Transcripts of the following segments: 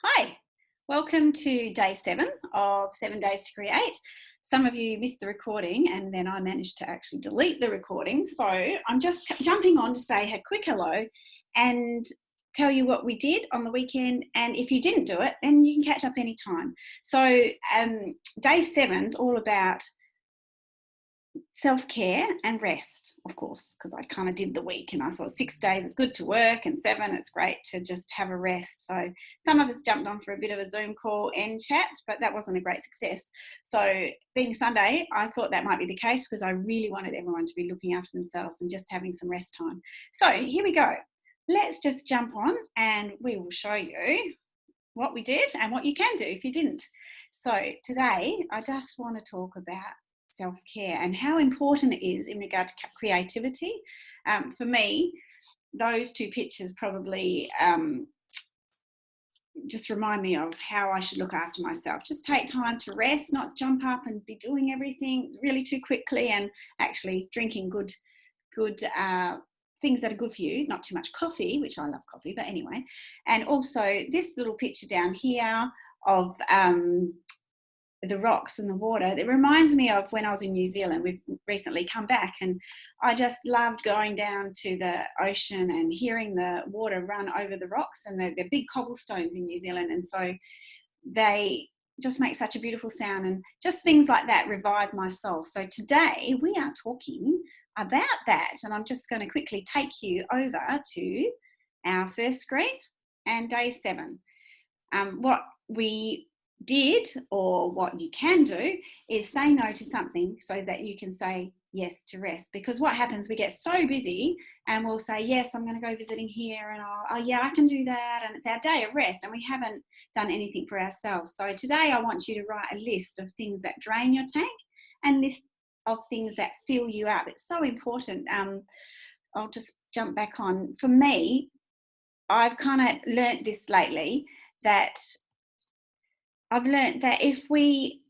Hi, welcome to day 7 of 7 Days to Create. Some of you missed the recording and then I managed to actually delete the recording. So I'm just jumping on to say a quick hello and tell you what we did on the weekend. And if you didn't do it, then you can catch up anytime. So day 7 is all about self-care and rest, of course, because I kind of did the week and I thought 6 days is good to work and 7 it's great to just have a rest. So some of us jumped on for a bit of a Zoom call and chat, but that wasn't a great success. So being Sunday, I thought that might be the case because I really wanted everyone to be looking after themselves and just having some rest time. So here we go. Let's just jump on and we will show you what we did and what you can do if you didn't. So today I just want to talk about self-care and how important it is in regard to creativity. For me, those two pictures probably just remind me of how I should look after myself. Just take time to rest, not jump up and be doing everything really too quickly, and actually drinking good things that are good for you, not too much coffee, which I love coffee, but anyway. And also this little picture down here of the rocks and the water, it reminds me of when I was in New Zealand. We've recently come back and I just loved going down to the ocean and hearing the water run over the rocks, and they're big cobblestones in New Zealand, and so they just make such a beautiful sound, and just things like that revive my soul. So today we are talking about that, and I'm just going to quickly take you over to our first screen and day 7. What we did, or what you can do, is say no to something so that you can say yes to rest. Because what happens, we get so busy and we'll say, yes, I'm going to go visiting here, and oh yeah, I can do that, and it's our day of rest, and we haven't done anything for ourselves. So today I want you to write a list of things that drain your tank and list of things that fill you up. It's so important. I'll just jump back on. For me, I've kind of learnt this lately, that I've learned that if we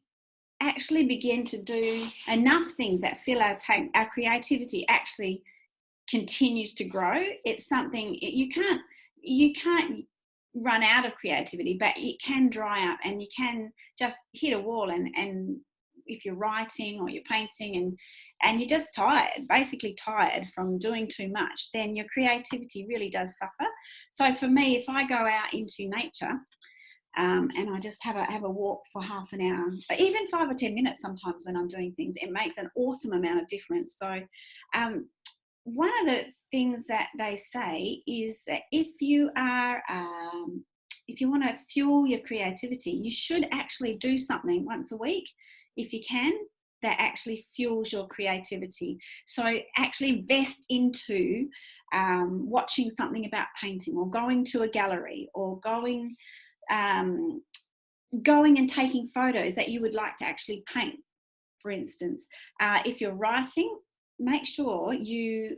actually begin to do enough things that fill our tank, our creativity actually continues to grow. It's something you can't run out of creativity, but it can dry up and you can just hit a wall. And if you're writing or you're painting and you're just tired, basically tired from doing too much, then your creativity really does suffer. So for me, if I go out into nature, and I just have a walk for half an hour, even 5 or 10 minutes sometimes when I'm doing things, it makes an awesome amount of difference. So one of the things that they say is that if you want to fuel your creativity, you should actually do something once a week, if you can, that actually fuels your creativity. So actually invest into watching something about painting, or going to a gallery, or going and taking photos that you would like to actually paint, for instance. If you're writing, make sure you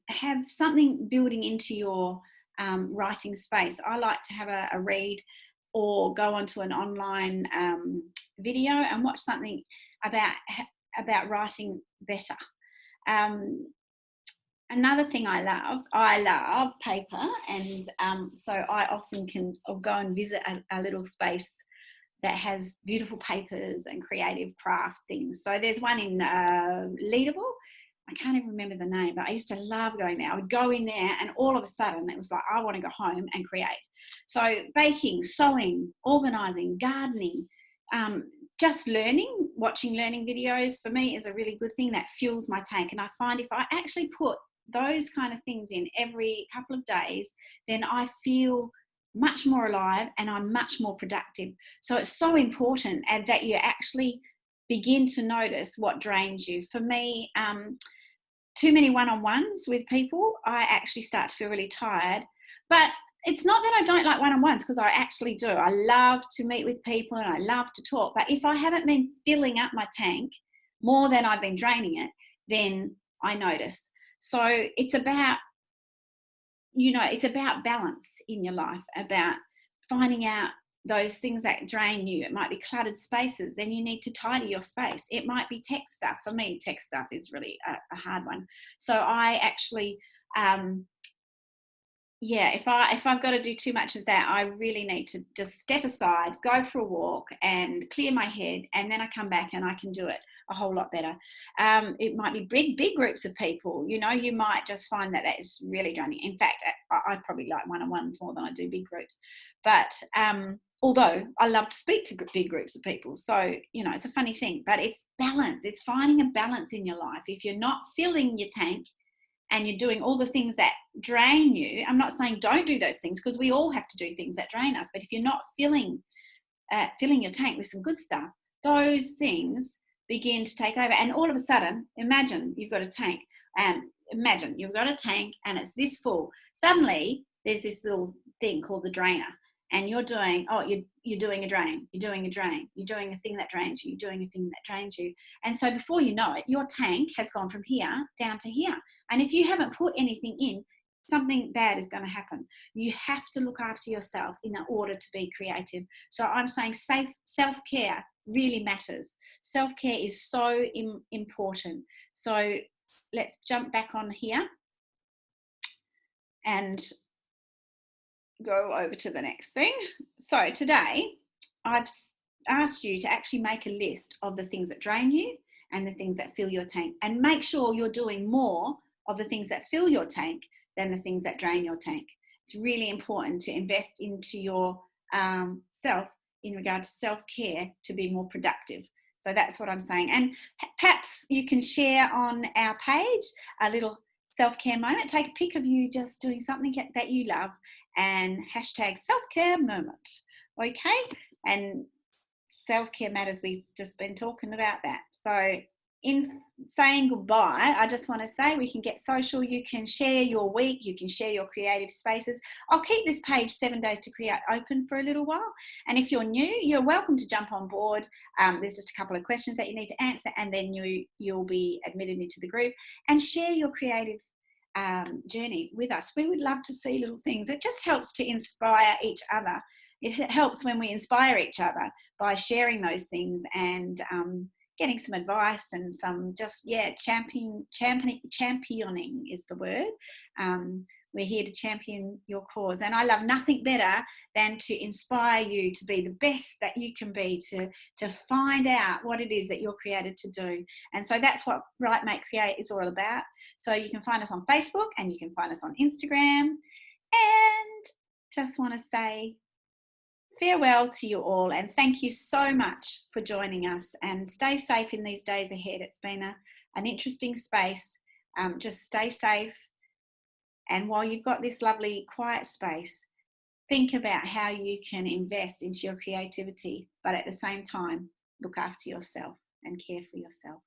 have something building into your writing space. I like to have a read, or go onto an online video and watch something about writing better. Another thing I love paper, and so I often I'll go and visit a little space that has beautiful papers and creative craft things. So there's one in Leadable. I can't even remember the name, but I used to love going there. I would go in there and all of a sudden it was like, I want to go home and create. So baking, sewing, organising, gardening, just learning, watching learning videos for me is a really good thing that fuels my tank. And I find if I actually put those kind of things in every couple of days, then I feel much more alive and I'm much more productive. So it's so important that you actually begin to notice what drains you. For me, too many one-on-ones with people, I actually start to feel really tired. But it's not that I don't like one-on-ones, because I actually do. I love to meet with people and I love to talk. But if I haven't been filling up my tank more than I've been draining it, then I notice. So it's about, it's about balance in your life, about finding out those things that drain you. It might be cluttered spaces, then you need to tidy your space. It might be tech stuff. For me, tech stuff is really a hard one. So I actually yeah, if I've got to do too much of that, I really need to just step aside, go for a walk and clear my head, and then I come back and I can do it a whole lot better. It might be big groups of people, you know, you might just find that is really draining. In fact, I probably like one-on-ones more than I do big groups. But although I love to speak to big groups of people, so, you know, it's a funny thing, but it's balance. It's finding a balance in your life. If you're not filling your tank, and you're doing all the things that drain you, I'm not saying don't do those things, because we all have to do things that drain us. But if you're not filling your tank with some good stuff, those things begin to take over. And all of a sudden, imagine you've got a tank, and it's this full. Suddenly, there's this little thing called the drainer, and you're doing a drain, you're doing a thing that drains you, you're doing a thing that drains you. And so before you know it, your tank has gone from here down to here. And if you haven't put anything in, something bad is going to happen. You have to look after yourself in order to be creative. So I'm saying self-care really matters. Self-care is so important. So let's jump back on here and go over to the next thing. So today I've asked you to actually make a list of the things that drain you and the things that fill your tank, and make sure you're doing more of the things that fill your tank than the things that drain your tank. It's really important to invest into your self in regard to self-care to be more productive. So that's what I'm saying. And perhaps you can share on our page a little self-care moment. Take a pic of you just doing something that you love and hashtag self-care moment. Okay? And self-care matters. We've just been talking about that. So in saying goodbye, I just want to say we can get social. You can share your week. You can share your creative spaces. I'll keep this page 7 days to create open for a little while. And if you're new, you're welcome to jump on board. There's just a couple of questions that you need to answer, and then you'll be admitted into the group, and share your creative journey with us. We would love to see little things. It just helps to inspire each other. It helps when we inspire each other by sharing those things and getting some advice and some championing is the word. We're here to champion your cause, and I love nothing better than to inspire you to be the best that you can be, to find out what it is that you're created to do. And so that's what Write, Make, Create is all about. So you can find us on Facebook and you can find us on Instagram. And just want to say farewell to you all, and thank you so much for joining us, and stay safe in these days ahead. It's been an interesting space. Just stay safe. And while you've got this lovely quiet space, think about how you can invest into your creativity, but at the same time, look after yourself and care for yourself.